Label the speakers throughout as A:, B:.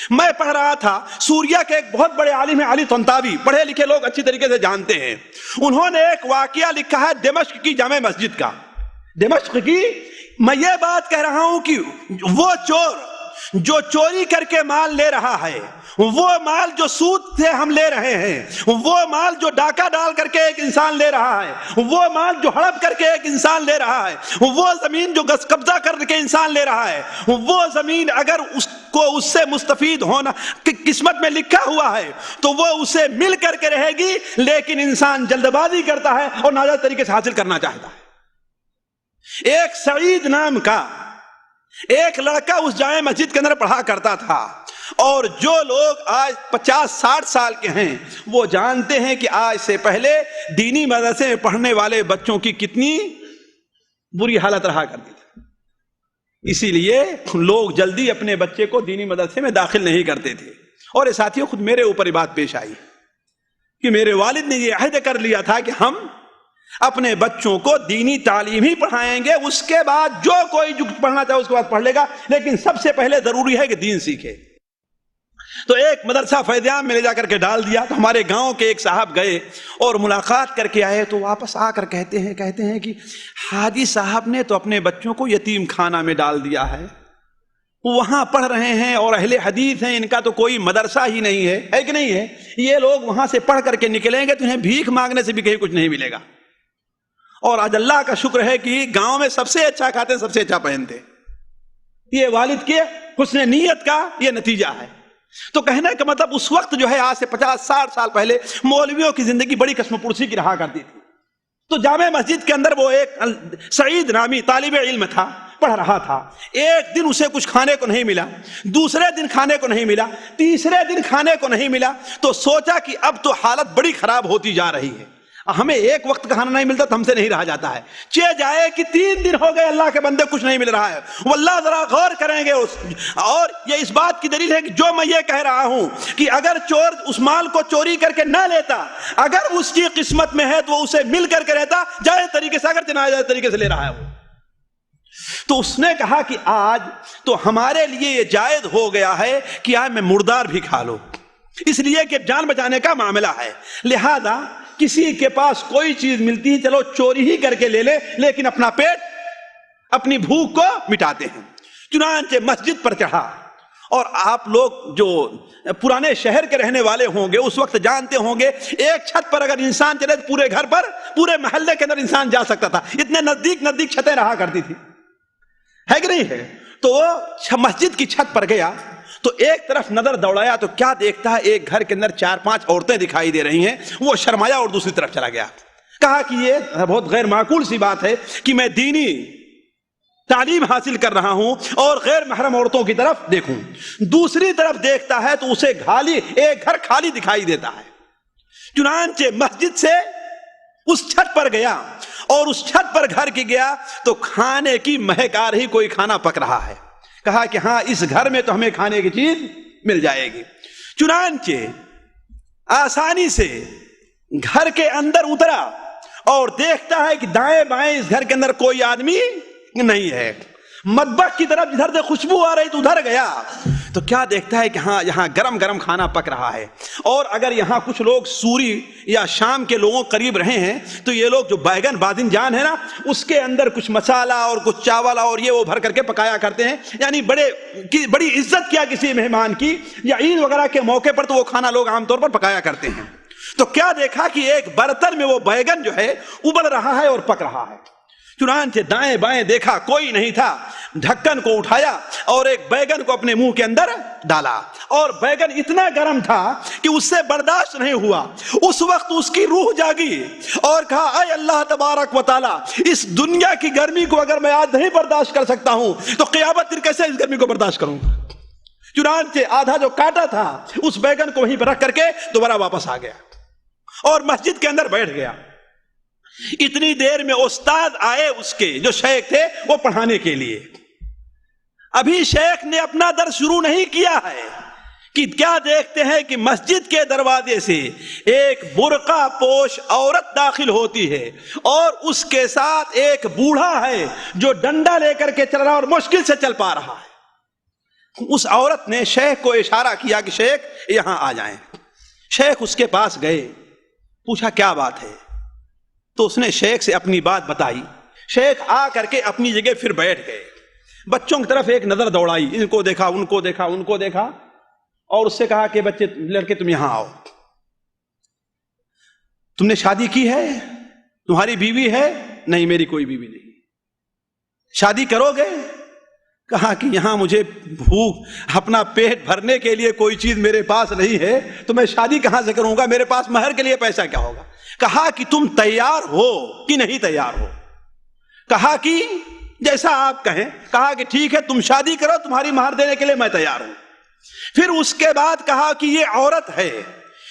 A: میں پڑھ رہا تھا، سوریا کے ایک بہت بڑے عالم ہیں علی طنطاوی، پڑھے لکھے لوگ اچھی طریقے سے جانتے ہیں، انہوں نے ایک واقعہ لکھا ہے دمشق کی جامع مسجد کا۔ دمشق کی، میں یہ بات کہہ رہا ہوں کہ وہ چور جو چوری کر کے مال لے رہا ہے، وہ مال جو سود سے ہم لے رہے ہیں، وہ مال جو ڈاکہ ڈال کر کے ایک انسان لے رہا ہے، وہ مال جو ہڑپ کر کے ایک انسان لے رہا ہے، وہ زمین جو قبضہ کر کے انسان لے رہا ہے، وہ زمین اگر اس کو اس سے مستفید ہونا قسمت میں لکھا ہوا ہے تو وہ اسے مل کر کے رہے گی، لیکن انسان جلد بازی کرتا ہے اور ناجائز طریقے سے حاصل کرنا چاہتا ہے۔ ایک سعید نام کا ایک لڑکا اس جامع مسجد کے اندر پڑھا کرتا تھا، اور جو لوگ آج 50-60 سال کے ہیں وہ جانتے ہیں کہ آج سے پہلے دینی مدرسے میں پڑھنے والے بچوں کی کتنی بری حالت رہا کرتی تھی۔ اسی لیے لوگ جلدی اپنے بچے کو دینی مدرسے میں داخل نہیں کرتے تھے، اور یہ ساتھیوں خود میرے اوپر یہ بات پیش آئی کہ میرے والد نے یہ عہد کر لیا تھا کہ ہم اپنے بچوں کو دینی تعلیم ہی پڑھائیں گے، اس کے بعد جو کوئی جو پڑھنا چاہے اس کے بعد پڑھ لے گا، لیکن سب سے پہلے ضروری ہے کہ دین سیکھے۔ تو ایک مدرسہ فیض عام میں لے جا کر کے ڈال دیا۔ تو ہمارے گاؤں کے ایک صاحب گئے اور ملاقات کر کے آئے، تو واپس آ کر کہتے ہیں کہ حاجی صاحب نے تو اپنے بچوں کو یتیم خانہ میں ڈال دیا ہے، وہاں پڑھ رہے ہیں اور اہل حدیث ہیں، ان کا تو کوئی مدرسہ ہی نہیں ہے کہ نہیں ہے؟ یہ لوگ وہاں سے پڑھ کر کے نکلیں گے تو انہیں بھیک مانگنے سے بھی کہیں کچھ نہیں ملے گا۔ اور آج اللہ کا شکر ہے کہ گاؤں میں سب سے اچھا کھاتے، سب سے اچھا پہنتے۔ یہ والد کے حسن نیت کا یہ نتیجہ ہے۔ تو کہنے کا مطلب اس وقت جو ہے آج سے 50-60 سال پہلے مولویوں کی زندگی بڑی قسم پرسی کی رہا کرتی تھی۔ تو جامع مسجد کے اندر وہ ایک سعید نامی طالب علم تھا، پڑھ رہا تھا۔ ایک دن اسے کچھ کھانے کو نہیں ملا، دوسرے دن کھانے کو نہیں ملا، تیسرے دن کھانے کو نہیں ملا، تو سوچا کہ اب تو حالت بڑی خراب ہوتی جا رہی ہے، ہمیں ایک وقت کا کھانا نہیں ملتا تو ہم سے نہیں رہا جاتا ہے، چہ جائے کہ 3 دن ہو گئے اللہ کے بندے کچھ نہیں مل رہا ہے۔ واللہ ذرا غور کریں گے اور یہ اس بات کی دلیل ہے کہ جو میں یہ کہہ رہا ہوں کہ اگر چور اس مال کو چوری کر کے نہ لیتا، اگر اس کی قسمت میں ہے تو وہ اسے مل کر کے رہتا، جائز طریقے سے، اگر ناجائز طریقے سے لے رہا ہے وہ۔ تو اس نے کہا کہ آج تو ہمارے لیے یہ جائز ہو گیا ہے کہ آج میں مردار بھی کھا لوں، اس لیے کہ جان بچانے کا معاملہ ہے، لہذا کسی کے پاس کوئی چیز ملتی ہے چلو چوری ہی کر کے لے لے، لیکن اپنا پیٹ، اپنی بھوک کو مٹاتے ہیں۔ چنانچہ مسجد پر چڑھا، اور آپ لوگ جو پرانے شہر کے رہنے والے ہوں گے اس وقت جانتے ہوں گے ایک چھت پر اگر انسان چلے تو پورے گھر پر، پورے محلے کے اندر انسان جا سکتا تھا، اتنے نزدیک نزدیک چھتیں رہا کرتی تھی، ہے کہ نہیں ہے؟ تو وہ مسجد کی چھت پر گیا تو ایک طرف نظر دوڑایا تو کیا دیکھتا ہے، ایک گھر کے اندر 4-5 عورتیں دکھائی دے رہی ہیں۔ وہ شرمایا اور دوسری طرف چلا گیا، کہا کہ یہ بہت غیر معقول سی بات ہے کہ میں دینی تعلیم حاصل کر رہا ہوں اور غیر محرم عورتوں کی طرف دیکھوں۔ دوسری طرف دیکھتا ہے تو اسے ایک گھر خالی دکھائی دیتا ہے۔ چنانچہ مسجد سے اس چھت پر گیا، اور اس چھت پر گھر کی گیا تو کھانے کی مہک آ رہی، کوئی کھانا پک رہا ہے۔ کہا کہ ہاں اس گھر میں تو ہمیں کھانے کی چیز مل جائے گی۔ چنانچہ آسانی سے گھر کے اندر اترا اور دیکھتا ہے کہ دائیں بائیں اس گھر کے اندر کوئی آدمی نہیں ہے۔ مطبخ کی طرف جدھر سے خوشبو آ رہی تو ادھر گیا تو کیا دیکھتا ہے کہ ہاں یہاں گرم گرم کھانا پک رہا ہے، اور اگر یہاں کچھ لوگ سوری یا شام کے لوگوں قریب رہے ہیں تو یہ لوگ جو بیگن بادن جان ہے نا، اس کے اندر کچھ مسالہ اور کچھ چاول اور یہ وہ بھر کر کے پکایا کرتے ہیں، یعنی بڑی عزت کیا کسی مہمان کی، یا عید وغیرہ کے موقع پر تو وہ کھانا لوگ عام طور پر پکایا کرتے ہیں۔ تو کیا دیکھا کہ ایک برتن میں وہ بیگن جو ہے ابل رہا ہے اور پک رہا ہے۔ چنانچہ دائیں بائیں دیکھا، کوئی نہیں تھا، ڈھکن کو اٹھایا اور ایک بیگن کو اپنے منہ کے اندر ڈالا، اور بیگن اتنا گرم تھا کہ اس سے برداشت نہیں ہوا۔ اس وقت اس کی روح جاگی اور کہا اے اللہ تبارک و تعالی، اس دنیا کی گرمی کو اگر میں آج نہیں برداشت کر سکتا ہوں تو قیامت دن کیسے اس گرمی کو برداشت کروں گا۔ چنانچہ آدھا جو کاٹا تھا اس بیگن کو وہیں پر رکھ کر کے دوبارہ واپس آ گیا اور مسجد کے اندر بیٹھ گیا۔ اتنی دیر میں استاد آئے، اس کے جو شیخ تھے وہ پڑھانے کے لیے۔ ابھی شیخ نے اپنا درس شروع نہیں کیا ہے کہ کیا دیکھتے ہیں کہ مسجد کے دروازے سے ایک برقع پوش عورت داخل ہوتی ہے، اور اس کے ساتھ ایک بوڑھا ہے جو ڈنڈا لے کر کے چل رہا اور مشکل سے چل پا رہا ہے۔ اس عورت نے شیخ کو اشارہ کیا کہ شیخ یہاں آ جائیں. شیخ اس کے پاس گئے, پوچھا کیا بات ہے؟ تو اس نے شیخ سے اپنی بات بتائی. شیخ آ کر کے اپنی جگہ پھر بیٹھ گئے. بچوں کی طرف ایک نظر دوڑائی, ان کو دیکھا, ان کو دیکھا, ان کو دیکھا, اور اس سے کہا کہ بچے لڑکے تم یہاں آؤ, تم نے شادی کی ہے؟ تمہاری بیوی ہے؟ نہیں میری کوئی بیوی نہیں. شادی کرو گے؟ کہا کہ یہاں مجھے بھوک اپنا پیٹ بھرنے کے لیے کوئی چیز میرے پاس نہیں ہے, تو میں شادی کہاں سے کروں گا؟ میرے پاس مہر کے لیے پیسہ کیا ہوگا؟ کہا کہ تم تیار ہو کہ نہیں تیار ہو؟ کہا کہ جیسا آپ کہیں. کہا کہ ٹھیک ہے تم شادی کرو, تمہاری مہر دینے کے لیے میں تیار ہوں. پھر اس کے بعد کہا کہ یہ عورت ہے,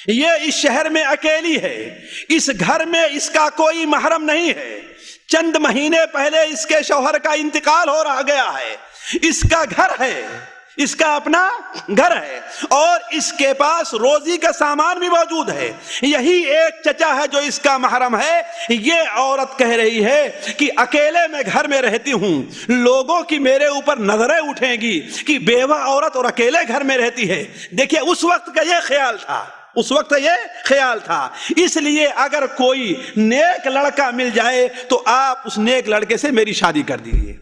A: یہ اس شہر میں اکیلی ہے, اس گھر میں اس کا کوئی محرم نہیں ہے, چند مہینے پہلے اس کے شوہر کا انتقال ہو رہا گیا ہے, اس کا گھر ہے, اس کا اپنا گھر ہے, اور اس کے پاس روزی کا سامان بھی موجود ہے, یہی ایک چچا ہے جو اس کا محرم ہے. یہ عورت کہہ رہی ہے کہ اکیلے میں گھر میں رہتی ہوں, لوگوں کی میرے اوپر نظریں اٹھیں گی کہ بیوہ عورت اور اکیلے گھر میں رہتی ہے. دیکھیے اس وقت کا یہ خیال تھا, اس وقت یہ خیال تھا. اس لیے اگر کوئی نیک لڑکا مل جائے تو آپ اس نیک لڑکے سے میری شادی کر دیجیے,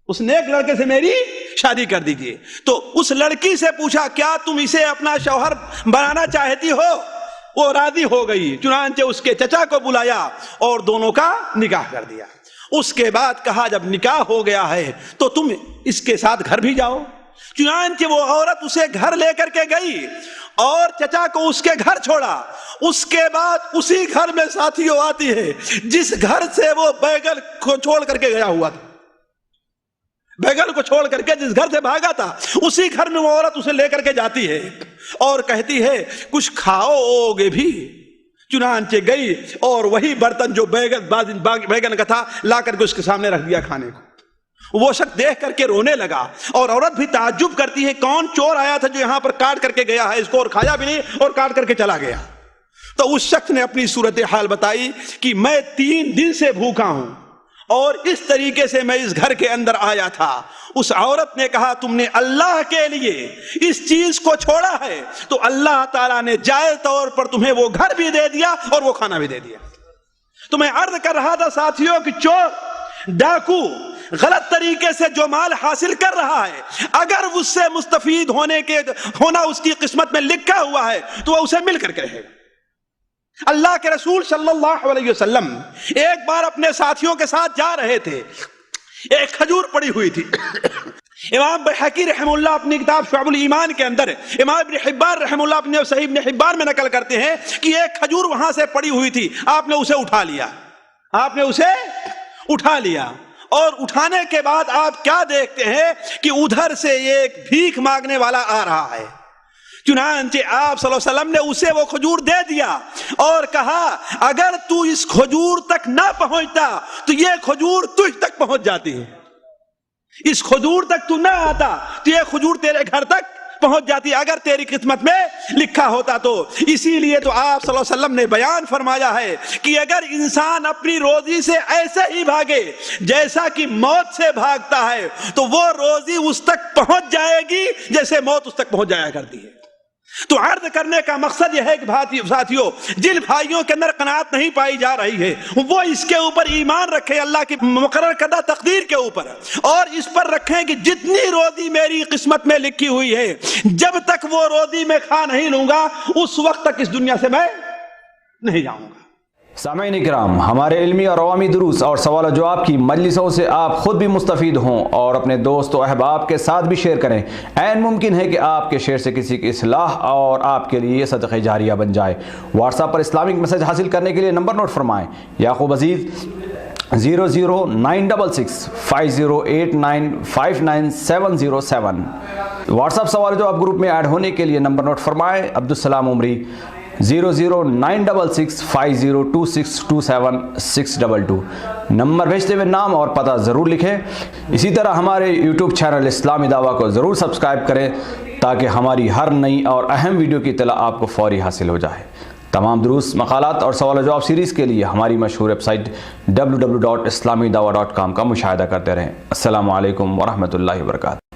A: اس نیک لڑکے سے میری شادی کر دیجیے. تو اس لڑکی سے پوچھا کیا تم اسے اپنا شوہر بنانا چاہتی ہو؟ وہ راضی ہو گئی. چنانچہ اس کے چچا کو بلایا اور دونوں کا نکاح کر دیا. اس کے بعد کہا جب نکاح ہو گیا ہے تو تم اس کے ساتھ گھر بھی جاؤ. چنانچہ وہ عورت اسے گھر لے کر کے گئی اور چچا کو اس کے گھر چھوڑا. اس کے بعد اسی گھر میں ساتھیوں آتی ہے جس گھر سے وہ بیگن کو چھوڑ کر کے گیا ہوا تھا, بیگن کو چھوڑ کر کے جس گھر سے بھاگا تھا اسی گھر میں وہ عورت اسے لے کر کے جاتی ہے اور کہتی ہے کچھ کھاؤ گے بھی. چنانچہ گئی اور وہی برتن جو بیگن کا تھا لا کر کے اس کے سامنے رکھ دیا کھانے کو. وہ شخص دیکھ کر کے رونے لگا اور عورت بھی تعجب کرتی ہے کون چور آیا تھا جو یہاں پر کاٹ کر کے گیا ہے اس کو, اور کھایا بھی نہیں اور کاٹ کر کے چلا گیا. تو اس شخص نے اپنی صورتحال بتائی کہ میں 3 دن سے بھوکا ہوں اور اس طریقے سے میں اس گھر کے اندر آیا تھا. اس عورت نے کہا تم نے اللہ کے لیے اس چیز کو چھوڑا ہے تو اللہ تعالیٰ نے جائز طور پر تمہیں وہ گھر بھی دے دیا اور وہ کھانا بھی دے دیا. تو میں عرض کر رہا تھا ساتھیوں کہ چور, ڈاکو غلط طریقے سے جو مال حاصل کر رہا ہے, اگر اس سے مستفید ہونا اس کی قسمت میں لکھا ہوا ہے تو وہ اسے مل کر کے رہے گا. اللہ کے رسول صلی اللہ علیہ وسلم ایک بار اپنے ساتھیوں کے ساتھ جا رہے تھے, ایک کھجور پڑی ہوئی تھی. امام بحقی رحمہ اللہ اپنی کتاب شعب الایمان کے اندر, امام ابن حبان رحمہ اللہ اپنے صحیح ابن حبان میں نقل کرتے ہیں کہ ایک کھجور وہاں سے پڑی ہوئی تھی, آپ نے اسے اٹھا لیا, آپ نے اسے اٹھا لیا, اور اٹھانے کے بعد آپ کیا دیکھتے ہیں کہ ادھر سے ایک بھیک مانگنے والا آ رہا ہے. چنانچہ آپ صلی اللہ علیہ وسلم نے اسے وہ کھجور دے دیا اور کہا اگر تو اس کھجور تک نہ پہنچتا تو یہ کھجور تجھ تک پہنچ جاتی ہے, اس کھجور تک تو نہ آتا تو یہ کھجور تیرے گھر تک پہنچ جاتی اگر تیری قسمت میں لکھا ہوتا تو. اسی لیے تو آپ صلی اللہ علیہ وسلم نے بیان فرمایا ہے کہ اگر انسان اپنی روزی سے ایسے ہی بھاگے جیسا کہ موت سے بھاگتا ہے تو وہ روزی اس تک پہنچ جائے گی جیسے موت اس تک پہنچ جایا کرتی ہے. تو عرض کرنے کا مقصد یہ ہے کہ ساتھیوں جن بھائیوں کے اندر قناعت نہیں پائی جا رہی ہے وہ اس کے اوپر ایمان رکھیں اللہ کی مقرر کردہ تقدیر کے اوپر, اور اس پر رکھیں کہ جتنی روزی میری قسمت میں لکھی ہوئی ہے جب تک وہ روزی میں کھا نہیں لوں گا اس وقت تک اس دنیا سے میں نہیں جاؤں گا.
B: سامعین کرام, ہمارے علمی اور عوامی دروس اور سوال و جواب کی مجلسوں سے آپ خود بھی مستفید ہوں اور اپنے دوست و احباب کے ساتھ بھی شیئر کریں. عین ممکن ہے کہ آپ کے شیئر سے کسی کی اصلاح اور آپ کے لیے صدقہ جاریہ بن جائے. واٹس ایپ پر اسلامک میسج حاصل کرنے کے لیے نمبر نوٹ فرمائیں. یعقوب عزیز 0096650895977. واٹس ایپ سوال جو آپ گروپ میں ایڈ ہونے کے لیے نمبر نوٹ فرمائیں. عبدالسلام عمری 00966502627 نمبر بھیجتے ہوئے نام اور پتہ ضرور لکھیں. اسی طرح ہمارے یوٹیوب چینل اسلامی دعویٰ کو ضرور سبسکرائب کریں تاکہ ہماری ہر نئی اور اہم ویڈیو کی اطلاع آپ کو فوری حاصل ہو جائے. تمام دروس, مقالات اور سوال و جواب سیریز کے لیے ہماری مشہور ویب سائٹ www.islamidawah.com کا مشاہدہ کرتے رہیں. السلام علیکم ورحمۃ اللہ وبرکاتہ.